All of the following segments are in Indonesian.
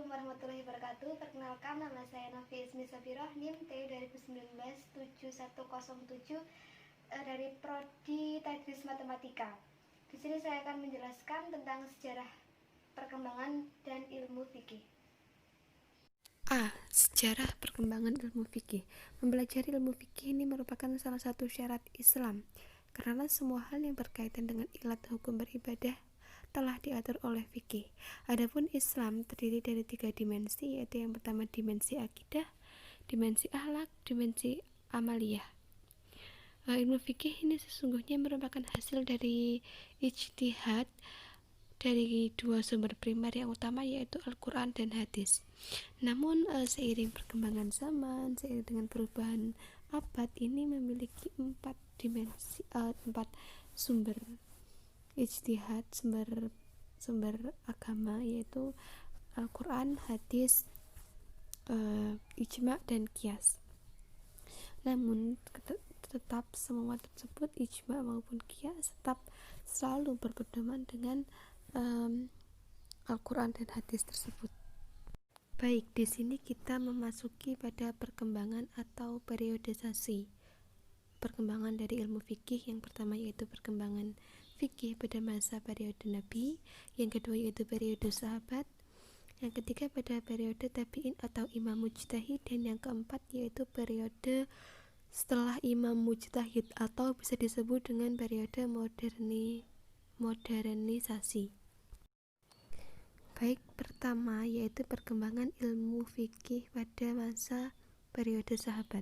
Assalamualaikum warahmatullahi wabarakatuh. Perkenalkan, nama saya Novi Ismi Safiroh, NIM TU 2019-7107 dari Prodi Tadris Matematika. Di sini saya akan menjelaskan tentang sejarah perkembangan dan ilmu fikih. A. Sejarah perkembangan ilmu fikih. Mempelajari ilmu fikih ini merupakan salah satu syarat Islam, karena semua hal yang berkaitan dengan ilat hukum beribadah telah diatur oleh fikih. Adapun Islam terdiri dari 3 dimensi, yaitu yang pertama dimensi akidah, dimensi akhlak, dimensi amaliyah. Ilmu fikih ini sesungguhnya merupakan hasil dari ijtihad dari 2 sumber primer yang utama, yaitu Al-Quran dan hadis. Namun seiring perkembangan zaman, seiring dengan perubahan abad, ini memiliki 4 sumber ijtihad, sumber agama, yaitu Al-Quran, hadis, ijma' dan qiyas. Namun tetap semua tersebut, ijma' maupun qiyas, tetap selalu berpedoman dengan Al-Quran dan hadis tersebut. Baik, di sini kita memasuki pada perkembangan atau periodisasi perkembangan dari ilmu fikih. Yang pertama yaitu perkembangan fikih pada masa periode Nabi, yang kedua yaitu periode sahabat, yang ketiga pada periode tabi'in atau imam mujtahid, dan yang keempat yaitu periode setelah imam mujtahid atau bisa disebut dengan periode modernisasi. Baik, pertama yaitu perkembangan ilmu fikih pada masa periode sahabat.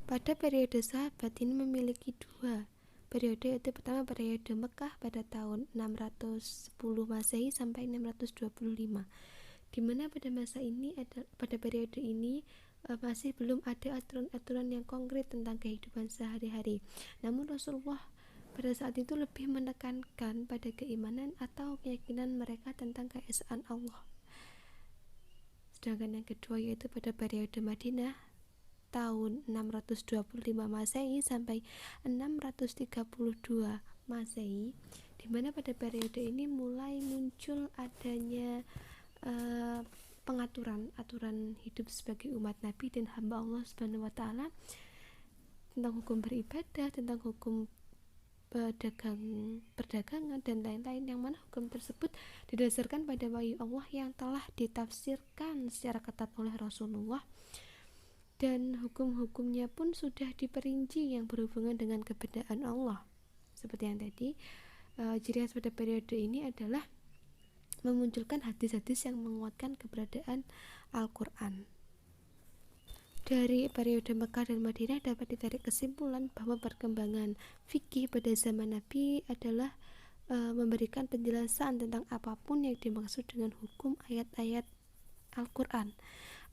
Pada periode sahabat ini memiliki 2 periode, yaitu pertama periode Mekah pada tahun 610 Masehi sampai 625, di mana pada masa ini pada periode ini masih belum ada aturan-aturan yang konkret tentang kehidupan sehari-hari. Namun Rasulullah pada saat itu lebih menekankan pada keimanan atau keyakinan mereka tentang keesaan Allah. Sedangkan yang kedua yaitu pada periode Madinah tahun 625 Masehi sampai 632 Masehi, di mana pada periode ini mulai muncul adanya aturan hidup sebagai umat Nabi dan hamba Allah Subhanahu wa taala, tentang hukum beribadah, tentang hukum perdagangan dan lain-lain, yang mana hukum tersebut didasarkan pada wahyu Allah yang telah ditafsirkan secara ketat oleh Rasulullah, dan hukum-hukumnya pun sudah diperinci yang berhubungan dengan keberadaan Allah. Seperti yang tadi, ciri khas pada periode ini adalah memunculkan hadis-hadis yang menguatkan keberadaan Al-Quran. Dari periode Mekah dan Madinah dapat ditarik kesimpulan bahwa perkembangan fikih pada zaman Nabi adalah memberikan penjelasan tentang apapun yang dimaksud dengan hukum ayat-ayat Al-Quran,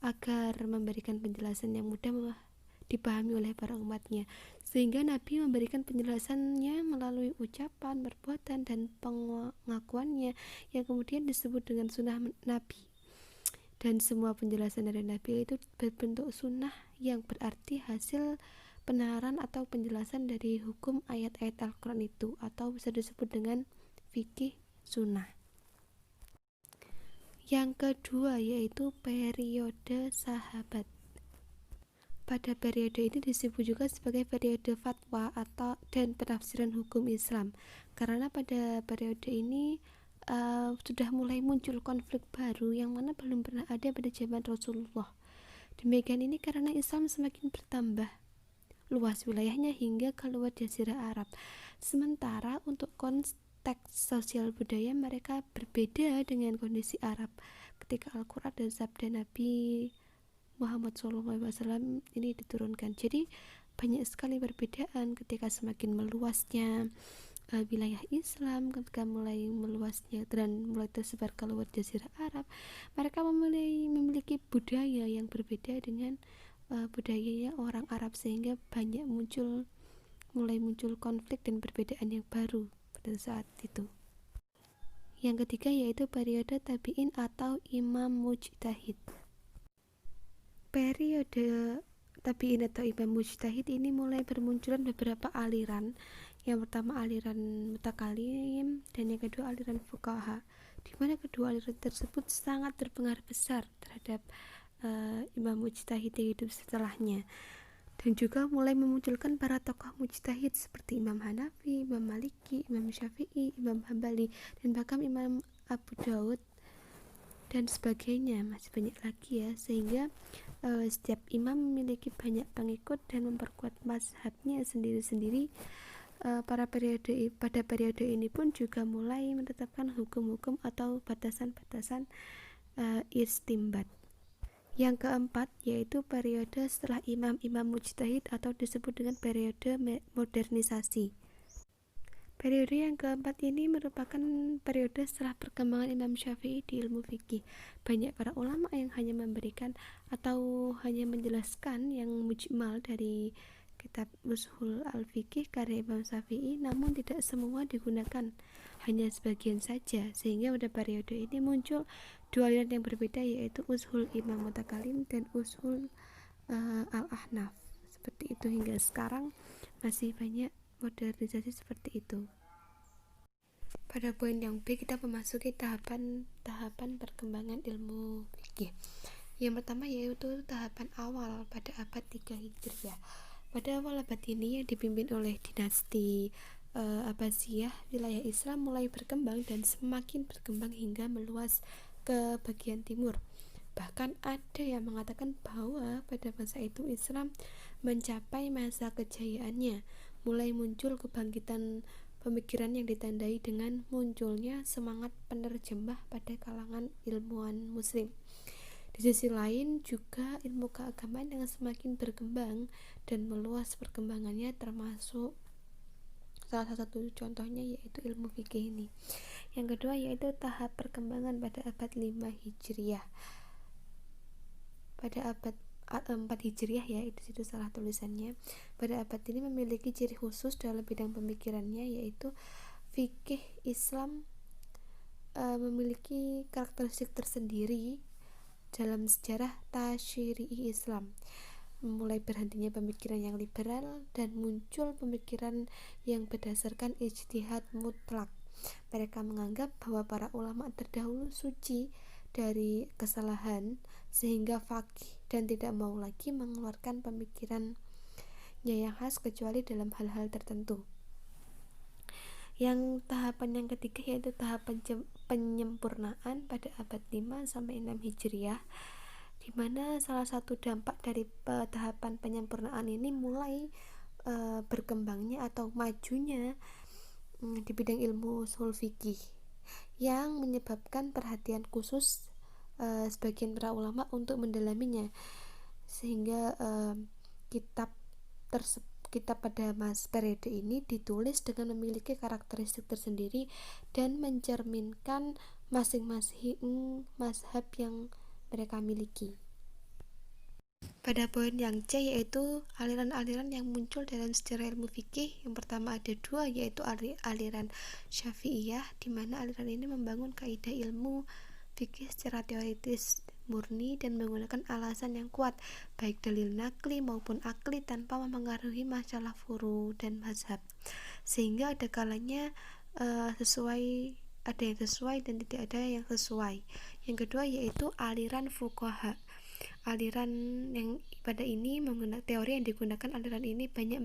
agar memberikan penjelasan yang mudah dipahami oleh para umatnya, sehingga Nabi memberikan penjelasannya melalui ucapan, perbuatan, dan pengakuannya yang kemudian disebut dengan sunnah Nabi. Dan semua penjelasan dari Nabi itu berbentuk sunnah, yang berarti hasil penalaran atau penjelasan dari hukum ayat-ayat Al-Quran itu, atau bisa disebut dengan fikih sunnah. Yang kedua yaitu periode sahabat. Pada periode ini disebut juga sebagai periode fatwa dan penafsiran hukum Islam, karena pada periode ini sudah mulai muncul konflik baru yang mana belum pernah ada pada zaman Rasulullah. Demikian ini karena Islam semakin bertambah luas wilayahnya hingga keluar Jazirah Arab. Sementara untuk konteks sosial budaya mereka berbeda dengan kondisi Arab ketika Al-Quran dan sabda Nabi Muhammad SAW ini diturunkan. Jadi banyak sekali perbedaan ketika semakin meluasnya wilayah Islam, ketika mulai meluasnya dan mulai tersebar keluar Jazirah Arab, mereka memiliki budaya yang berbeda dengan budayanya orang Arab, sehingga mulai muncul konflik dan perbedaan yang baru pada saat itu. Yang ketiga yaitu periode tabi'in atau imam mujtahid. Periode tabi'in atau imam mujtahid ini mulai bermunculan beberapa aliran. Yang pertama aliran mutakalim, dan yang kedua aliran fuqaha. di mana kedua aliran tersebut sangat berpengaruh besar terhadap imam mujtahid yang hidup setelahnya, dan juga mulai memunculkan para tokoh mujtahid seperti Imam Hanafi, Imam Maliki, Imam Syafi'i, Imam Hambali, dan bahkan Imam Abu Daud dan sebagainya. Masih banyak lagi ya, sehingga setiap imam memiliki banyak pengikut dan memperkuat mazhabnya sendiri-sendiri. Pada periode ini pun juga mulai menetapkan hukum-hukum atau batasan-batasan istimbat. Yang keempat yaitu periode setelah imam-imam mujtahid atau disebut dengan periode modernisasi. Periode yang keempat ini merupakan periode setelah perkembangan Imam Syafi'i di ilmu fikih. Banyak para ulama yang hanya memberikan atau hanya menjelaskan yang mujmal dari kitab Ushul al-Fiqih karya Imam Syafi'i, namun tidak semua digunakan, hanya sebagian saja, sehingga pada periode ini muncul dua aliran yang berbeda, yaitu Ushul Imam Mutakalim dan Ushul al-Ahnaf. Seperti itu hingga sekarang masih banyak modernisasi seperti itu. Pada poin yang B, kita memasuki tahapan perkembangan ilmu fikih. Yang pertama yaitu tahapan awal pada abad 3 Hijriah. Pada awal abad ini yang dipimpin oleh dinasti Abbasiyah, wilayah Islam mulai berkembang dan semakin berkembang hingga meluas ke bagian timur. Bahkan ada yang mengatakan bahwa pada masa itu Islam mencapai masa kejayaannya. Mulai muncul kebangkitan pemikiran yang ditandai dengan munculnya semangat penerjemah pada kalangan ilmuwan muslim. Di sisi lain juga ilmu keagamaan yang semakin berkembang dan meluas perkembangannya, termasuk salah satu contohnya yaitu ilmu fikih ini. Yang kedua yaitu tahap perkembangan pada abad 5 Hijriah. Pada abad 4 Hijriah ya, itu situ salah tulisannya. Pada abad ini memiliki ciri khusus dalam bidang pemikirannya, yaitu fikih Islam memiliki karakteristik tersendiri dalam sejarah tasyri'i Islam. Mulai berhentinya pemikiran yang liberal dan muncul pemikiran yang berdasarkan ijtihad mutlak. Mereka menganggap bahwa para ulama terdahulu suci dari kesalahan sehingga faqih dan tidak mau lagi mengeluarkan pemikirannya yang khas kecuali dalam hal-hal tertentu. Yang tahapan yang ketiga yaitu tahap penyempurnaan pada abad 5 sampai 6 Hijriah, di mana salah satu dampak dari tahapan penyempurnaan ini mulai berkembangnya atau majunya di bidang ilmu ushul fikih yang menyebabkan perhatian khusus sebagian para ulama untuk mendalaminya, sehingga kitab pada periode ini ditulis dengan memiliki karakteristik tersendiri dan mencerminkan masing-masing mazhab yang mereka miliki. Pada poin yang C yaitu aliran-aliran yang muncul dalam sejarah ilmu fikih. Yang pertama ada dua, yaitu aliran Syafi'iyah, di mana aliran ini membangun kaidah ilmu fikih secara teoritis murni dan menggunakan alasan yang kuat, baik dalil nakli maupun akli, tanpa mempengaruhi masalah furu dan mazhab, sehingga ada kalanya ada yang sesuai dan tidak ada yang sesuai. Yang kedua yaitu aliran fuqaha. Aliran yang pada ini teori yang digunakan aliran ini banyak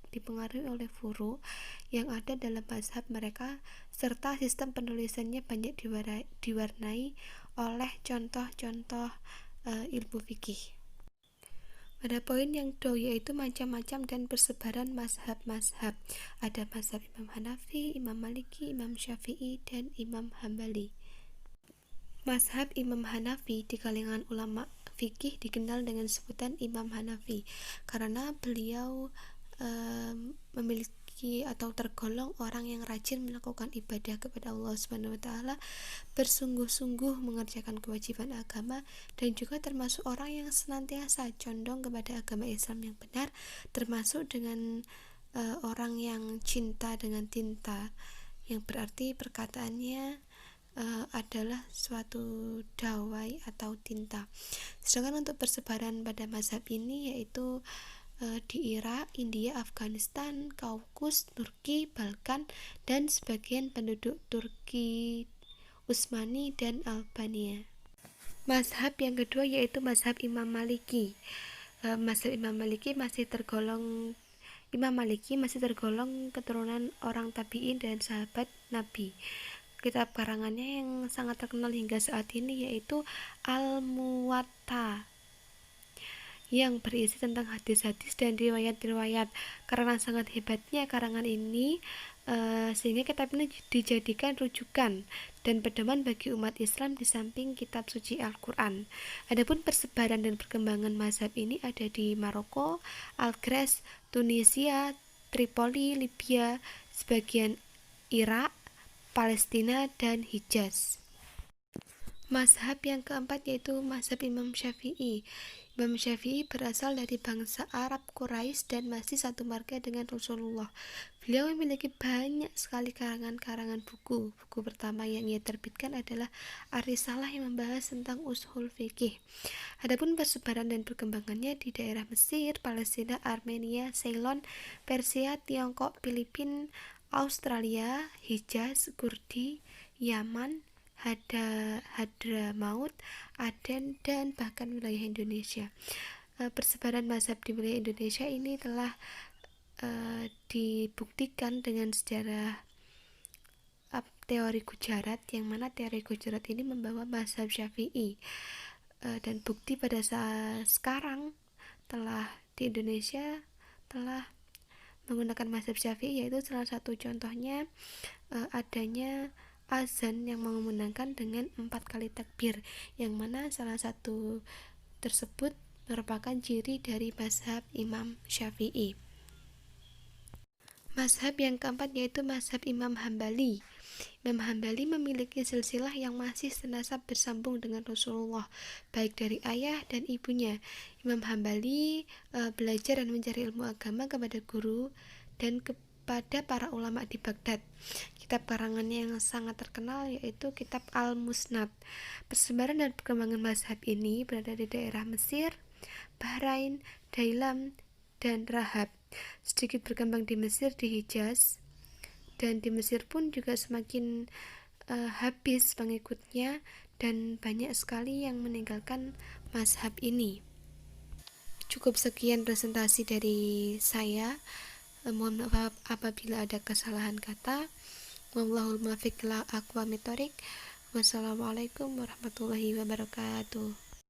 dipengaruhi oleh furu yang ada dalam mazhab mereka, serta sistem penulisannya banyak diwarnai oleh contoh-contoh ilmu fikih. Pada poin yang do yaitu macam-macam dan persebaran mazhab-mazhab. Ada mazhab Imam Hanafi, Imam Maliki, Imam Syafi'i, dan Imam Hambali. Mazhab Imam Hanafi di kalangan ulama fikih dikenal dengan sebutan Imam Hanafi karena beliau memiliki atau tergolong orang yang rajin melakukan ibadah kepada Allah Subhanahu wa taala, bersungguh-sungguh mengerjakan kewajiban agama, dan juga termasuk orang yang senantiasa condong kepada agama Islam yang benar, termasuk dengan orang yang cinta dengan tinta, yang berarti perkataannya adalah suatu dawai atau tinta. Sedangkan untuk persebaran pada mazhab ini yaitu di Irak, India, Afghanistan, Kaukus, Turki, Balkan, dan sebagian penduduk Turki Utsmani, dan Albania. Mazhab yang kedua yaitu mazhab Imam Maliki. Mazhab Imam Maliki masih tergolong keturunan orang tabi'in dan sahabat Nabi. Kitab karangannya yang sangat terkenal hingga saat ini yaitu Al-Muwatta, yang berisi tentang hadis-hadis dan riwayat-riwayat. Karena sangat hebatnya karangan ini, sehingga kitab ini dijadikan rujukan dan pedoman bagi umat Islam di samping kitab suci Al-Quran. Adapun persebaran dan perkembangan mazhab ini ada di Maroko, Algiers, Tunisia, Tripoli, Libya, sebagian Irak, Palestina, dan Hijaz. Mazhab yang keempat yaitu mazhab Imam Syafi'i. Imam Syafi'i berasal dari bangsa Arab Quraisy dan masih satu marga dengan Rasulullah. Beliau memiliki banyak sekali karangan-karangan buku. Buku pertama yang ia terbitkan adalah Ar-Risalah yang membahas tentang ushul fikih. Adapun persebaran dan perkembangannya di daerah Mesir, Palestina, Armenia, Ceylon, Persia, Tiongkok, Filipina, Australia, Hijaz, Kurdi, Yaman, Hadramaut, Aden, dan bahkan wilayah Indonesia. Persebaran mazhab di wilayah Indonesia ini telah dibuktikan dengan sejarah teori Gujarat, yang mana teori Gujarat ini membawa mazhab Syafi'i, dan bukti pada saat sekarang telah di Indonesia telah menggunakan mazhab Syafi'i, yaitu salah satu contohnya adanya azan yang mengumandangkan dengan 4 kali takbir, yang mana salah satu tersebut merupakan ciri dari mazhab Imam Syafi'i. Mazhab yang keempat yaitu mazhab Imam Hambali. Imam Hambali memiliki silsilah yang masih senasab bersambung dengan Rasulullah, baik dari ayah dan ibunya. Imam Hambali belajar dan mencari ilmu agama kepada guru dan kepada para ulama di Baghdad. Kitab karangannya yang sangat terkenal yaitu kitab Al-Musnad. Persebaran dan perkembangan mazhab ini berada di daerah Mesir, Bahrain, Dailam, dan Rahab. Sedikit berkembang di Mesir, di Hijaz, dan di Mesir pun juga semakin habis pengikutnya dan banyak sekali yang meninggalkan mazhab ini. Cukup sekian presentasi dari saya. Mohon maaf apabila ada kesalahan kata. Wallahul muwaffiq ila aqwamit thoriq. Wassalamualaikum warahmatullahi wabarakatuh.